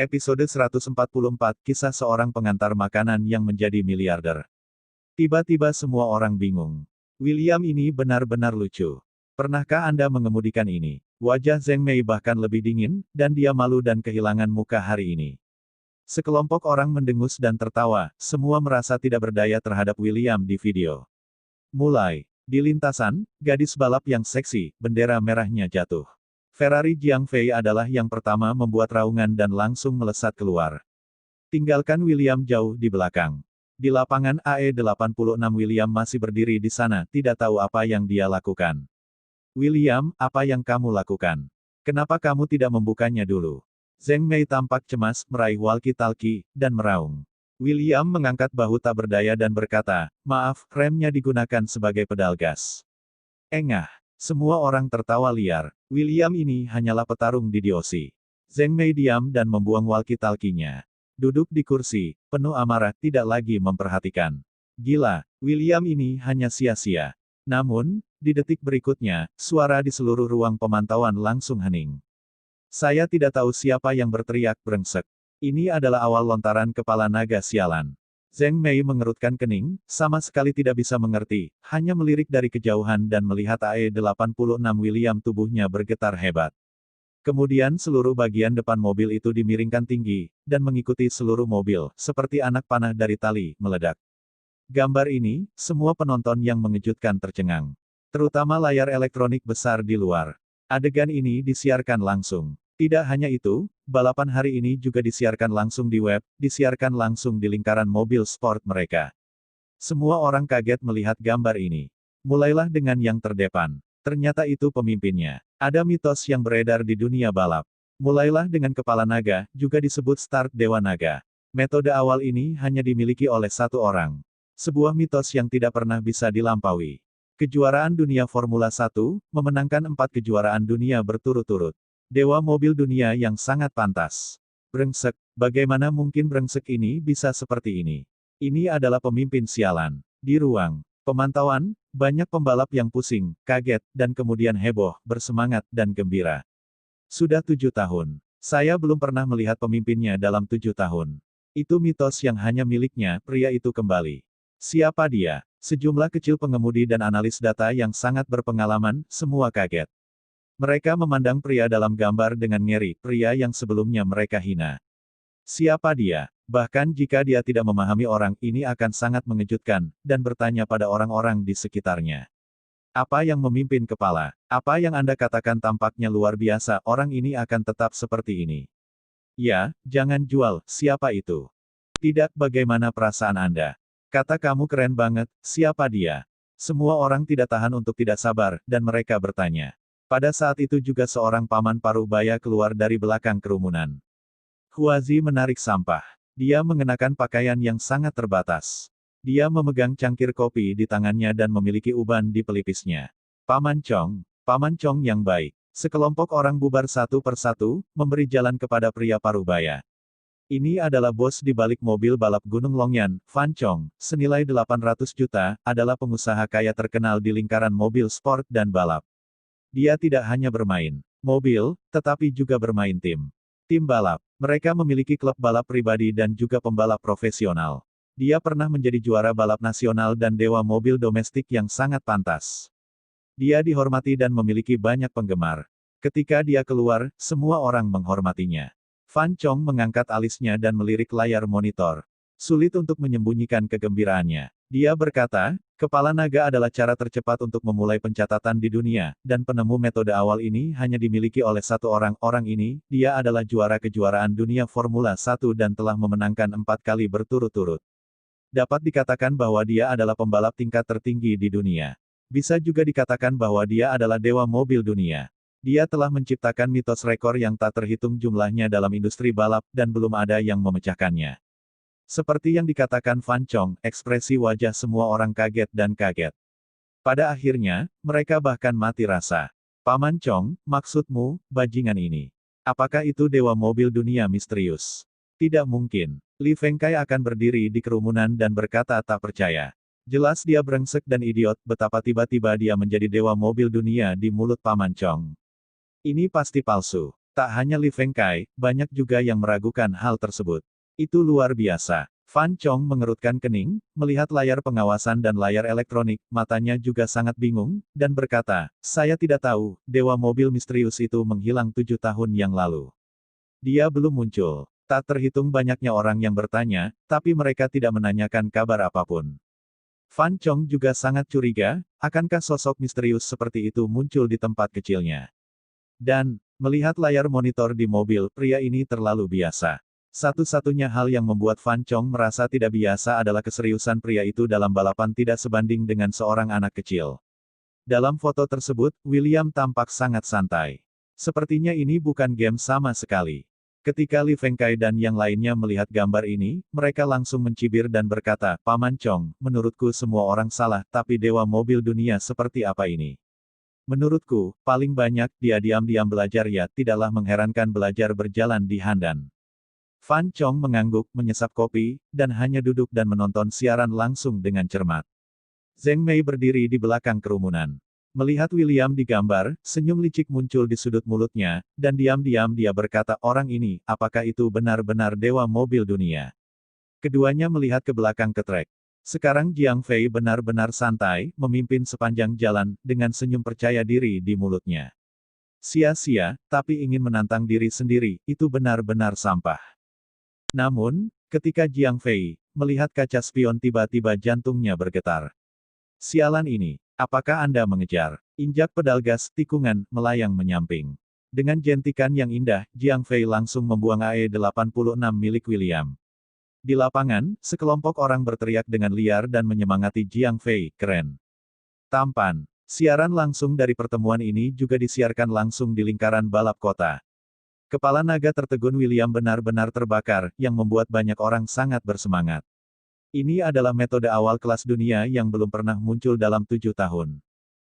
Episode 144, Kisah Seorang Pengantar Makanan yang Menjadi Miliarder. Tiba-tiba semua orang bingung. William ini benar-benar lucu. Pernahkah Anda mengemudikan ini? Wajah Zheng Mei bahkan lebih dingin, dan dia malu dan kehilangan muka hari ini. Sekelompok orang mendengus dan tertawa, semua merasa tidak berdaya terhadap William di video. Mulai. Di lintasan, gadis balap yang seksi, bendera merahnya jatuh. Ferrari Jiangfei adalah yang pertama membuat raungan dan langsung melesat keluar. Tinggalkan William jauh di belakang. Di lapangan AE86 William masih berdiri di sana, tidak tahu apa yang dia lakukan. William, apa yang kamu lakukan? Kenapa kamu tidak membukanya dulu? Zheng Mei tampak cemas, meraih walkie-talkie, dan meraung. William mengangkat bahu tak berdaya dan berkata, maaf, remnya digunakan sebagai pedal gas. Engah. Semua orang tertawa liar. William ini hanyalah petarung di DOC. Zheng Mei diam dan membuang walkie-talkie-nya. Duduk di kursi, penuh amarah, tidak lagi memperhatikan. Gila, William ini hanya sia-sia. Namun, di detik berikutnya, suara di seluruh ruang pemantauan langsung hening. Saya tidak tahu siapa yang berteriak brengsek. Ini adalah awal lontaran kepala naga sialan. Zheng Mei mengerutkan kening, sama sekali tidak bisa mengerti, hanya melirik dari kejauhan dan melihat AE86 William tubuhnya bergetar hebat. Kemudian seluruh bagian depan mobil itu dimiringkan tinggi, dan mengikuti seluruh mobil, seperti anak panah dari tali, meledak. Gambar ini, semua penonton yang mengejutkan tercengang. Terutama layar elektronik besar di luar. Adegan ini disiarkan langsung. Tidak hanya itu, balapan hari ini juga disiarkan langsung di web, disiarkan langsung di lingkaran mobil sport mereka. Semua orang kaget melihat gambar ini. Mulailah dengan yang terdepan. Ternyata itu pemimpinnya. Ada mitos yang beredar di dunia balap. Mulailah dengan kepala naga, juga disebut start Dewa Naga. Metode awal ini hanya dimiliki oleh satu orang. Sebuah mitos yang tidak pernah bisa dilampaui. Kejuaraan dunia Formula 1, memenangkan 4 kejuaraan dunia berturut-turut. Dewa mobil dunia yang sangat pantas. Brengsek, bagaimana mungkin brengsek ini bisa seperti ini? Ini adalah pemimpin sialan. Di ruang pemantauan, banyak pembalap yang pusing, kaget, dan kemudian heboh, bersemangat, dan gembira. Sudah 7 tahun. Saya belum pernah melihat pemimpinnya dalam 7 tahun. Itu mitos yang hanya miliknya, pria itu kembali. Siapa dia? Sejumlah kecil pengemudi dan analis data yang sangat berpengalaman, semua kaget. Mereka memandang pria dalam gambar dengan ngeri, pria yang sebelumnya mereka hina. Siapa dia? Bahkan jika dia tidak memahami orang, ini akan sangat mengejutkan, dan bertanya pada orang-orang di sekitarnya. Apa yang memimpin kepala? Apa yang Anda katakan tampaknya luar biasa, orang ini akan tetap seperti ini. Ya, jangan jual, siapa itu? Tidak, bagaimana perasaan Anda? Kata kamu keren banget, siapa dia? Semua orang tidak tahan untuk tidak sabar, dan mereka bertanya. Pada saat itu juga seorang paman parubaya keluar dari belakang kerumunan. Huazi menarik sampah. Dia mengenakan pakaian yang sangat terbatas. Dia memegang cangkir kopi di tangannya dan memiliki uban di pelipisnya. Paman Chong yang baik. Sekelompok orang bubar satu persatu, memberi jalan kepada pria parubaya. Ini adalah bos di balik mobil balap Gunung Longyan, Fan Chong, senilai 800 juta, adalah pengusaha kaya terkenal di lingkaran mobil sport dan balap. Dia tidak hanya bermain mobil, tetapi juga bermain tim balap. Mereka memiliki klub balap pribadi dan juga pembalap profesional. Dia pernah menjadi juara balap nasional dan dewa mobil domestik yang sangat pantas. Dia dihormati dan memiliki banyak penggemar. Ketika dia keluar, semua orang menghormatinya. Fan Chong mengangkat alisnya dan melirik layar monitor. Sulit untuk menyembunyikan kegembiraannya. Dia berkata, kepala naga adalah cara tercepat untuk memulai pencatatan di dunia, dan penemu metode awal ini hanya dimiliki oleh satu orang. Orang ini, dia adalah juara kejuaraan dunia Formula 1 dan telah memenangkan 4 kali berturut-turut. Dapat dikatakan bahwa dia adalah pembalap tingkat tertinggi di dunia. Bisa juga dikatakan bahwa dia adalah dewa mobil dunia. Dia telah menciptakan mitos rekor yang tak terhitung jumlahnya dalam industri balap, dan belum ada yang memecahkannya. Seperti yang dikatakan Fan Chong, ekspresi wajah semua orang kaget dan kaget. Pada akhirnya, mereka bahkan mati rasa. Paman Chong, maksudmu, bajingan ini? Apakah itu dewa mobil dunia misterius? Tidak mungkin. Li Fengkai akan berdiri di kerumunan dan berkata tak percaya. Jelas dia brengsek dan idiot, betapa tiba-tiba dia menjadi dewa mobil dunia di mulut Paman Chong. Ini pasti palsu. Tak hanya Li Fengkai, banyak juga yang meragukan hal tersebut. Itu luar biasa. Fan Chong mengerutkan kening, melihat layar pengawasan dan layar elektronik, matanya juga sangat bingung, dan berkata, saya tidak tahu, dewa mobil misterius itu menghilang 7 tahun yang lalu. Dia belum muncul. Tak terhitung banyaknya orang yang bertanya, tapi mereka tidak menanyakan kabar apapun. Fan Chong juga sangat curiga, akankah sosok misterius seperti itu muncul di tempat kecilnya. Dan, melihat layar monitor di mobil pria ini terlalu biasa. Satu-satunya hal yang membuat Fan Chong merasa tidak biasa adalah keseriusan pria itu dalam balapan tidak sebanding dengan seorang anak kecil. Dalam foto tersebut, William tampak sangat santai. Sepertinya ini bukan game sama sekali. Ketika Li Fengkai dan yang lainnya melihat gambar ini, mereka langsung mencibir dan berkata, Paman Chong, menurutku semua orang salah, tapi dewa mobil dunia seperti apa ini? Menurutku, paling banyak, dia diam-diam belajar ya, tidaklah mengherankan belajar berjalan di Handan. Fan Chong mengangguk, menyesap kopi, dan hanya duduk dan menonton siaran langsung dengan cermat. Zheng Mei berdiri di belakang kerumunan. Melihat William di gambar, senyum licik muncul di sudut mulutnya, dan diam-diam dia berkata, orang ini, apakah itu benar-benar dewa mobil dunia? Keduanya melihat ke belakang ke trek. Sekarang Jiang Fei benar-benar santai, memimpin sepanjang jalan, dengan senyum percaya diri di mulutnya. Sia-sia, tapi ingin menantang diri sendiri, itu benar-benar sampah. Namun, ketika Jiang Fei melihat kaca spion tiba-tiba jantungnya bergetar. Sialan ini, apakah Anda mengejar? Injak pedal gas, tikungan, melayang menyamping. Dengan jentikan yang indah, Jiang Fei langsung membuang AE-86 milik William. Di lapangan, sekelompok orang berteriak dengan liar dan menyemangati Jiang Fei, keren. Tampan. Siaran langsung dari pertemuan ini juga disiarkan langsung di lingkaran balap kota. Kepala naga tertegun William benar-benar terbakar, yang membuat banyak orang sangat bersemangat. Ini adalah metode awal kelas dunia yang belum pernah muncul dalam 7 tahun.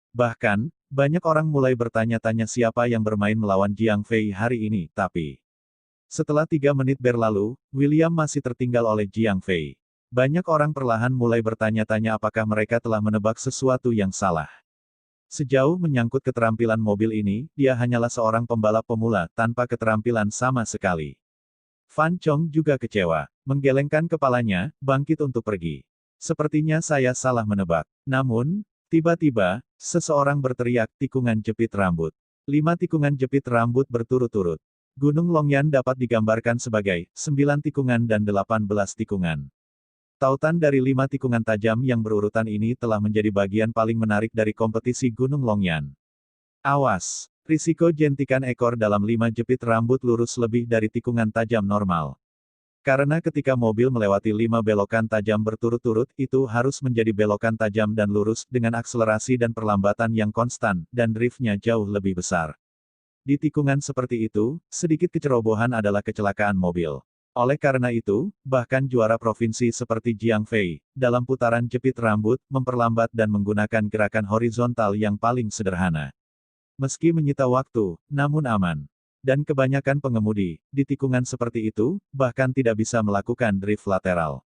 Bahkan, banyak orang mulai bertanya-tanya siapa yang bermain melawan Jiang Fei hari ini, tapi setelah 3 menit berlalu, William masih tertinggal oleh Jiang Fei. Banyak orang perlahan mulai bertanya-tanya apakah mereka telah menebak sesuatu yang salah. Sejauh menyangkut keterampilan mobil ini, dia hanyalah seorang pembalap pemula, tanpa keterampilan sama sekali. Fan Chong juga kecewa. Menggelengkan kepalanya, bangkit untuk pergi. Sepertinya saya salah menebak. Namun, tiba-tiba, seseorang berteriak, tikungan jepit rambut. 5 tikungan jepit rambut berturut-turut. Gunung Longyan dapat digambarkan sebagai 9 tikungan dan 18 tikungan. Tautan dari 5 tikungan tajam yang berurutan ini telah menjadi bagian paling menarik dari kompetisi Gunung Longyan. Awas! Risiko jentikan ekor dalam 5 jepit rambut lurus lebih dari tikungan tajam normal. Karena ketika mobil melewati 5 belokan tajam berturut-turut, itu harus menjadi belokan tajam dan lurus, dengan akselerasi dan perlambatan yang konstan, dan driftnya jauh lebih besar. Di tikungan seperti itu, sedikit kecerobohan adalah kecelakaan mobil. Oleh karena itu, bahkan juara provinsi seperti Jiang Fei, dalam putaran jepit rambut, memperlambat dan menggunakan gerakan horizontal yang paling sederhana. Meski menyita waktu, namun aman. Dan kebanyakan pengemudi, di tikungan seperti itu, bahkan tidak bisa melakukan drift lateral.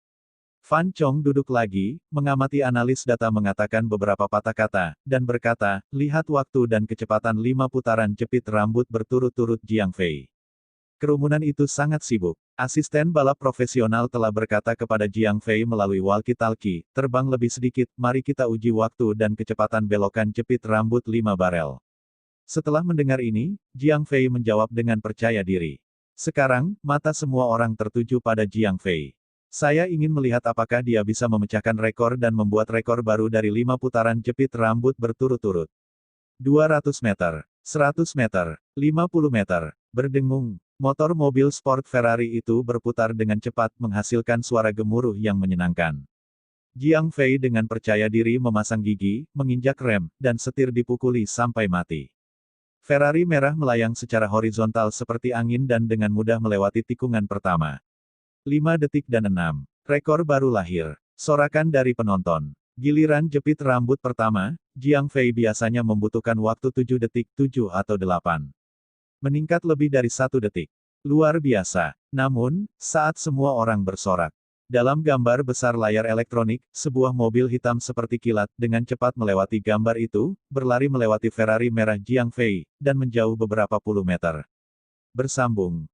Fan Chong duduk lagi, mengamati analis data mengatakan beberapa patah kata, dan berkata, lihat waktu dan kecepatan 5 putaran jepit rambut berturut-turut Jiang Fei. Kerumunan itu sangat sibuk. Asisten balap profesional telah berkata kepada Jiang Fei melalui walkie-talkie, terbang lebih sedikit, mari kita uji waktu dan kecepatan belokan jepit rambut 5 barel. Setelah mendengar ini, Jiang Fei menjawab dengan percaya diri. Sekarang, mata semua orang tertuju pada Jiang Fei. Saya ingin melihat apakah dia bisa memecahkan rekor dan membuat rekor baru dari 5 putaran jepit rambut berturut-turut. 200 meter, 100 meter, 50 meter, berdengung. Motor mobil sport Ferrari itu berputar dengan cepat menghasilkan suara gemuruh yang menyenangkan. Jiang Fei dengan percaya diri memasang gigi, menginjak rem, dan setir dipukuli sampai mati. Ferrari merah melayang secara horizontal seperti angin dan dengan mudah melewati tikungan pertama. 5 detik dan 6. Rekor baru lahir. Sorakan dari penonton. Giliran jepit rambut pertama, Jiang Fei biasanya membutuhkan waktu 7 detik, 7 atau 8. Meningkat lebih dari 1 detik. Luar biasa. Namun, saat semua orang bersorak. Dalam gambar besar layar elektronik, sebuah mobil hitam seperti kilat, dengan cepat melewati gambar itu, berlari melewati Ferrari merah Jiang Fei, dan menjauh beberapa puluh meter. Bersambung.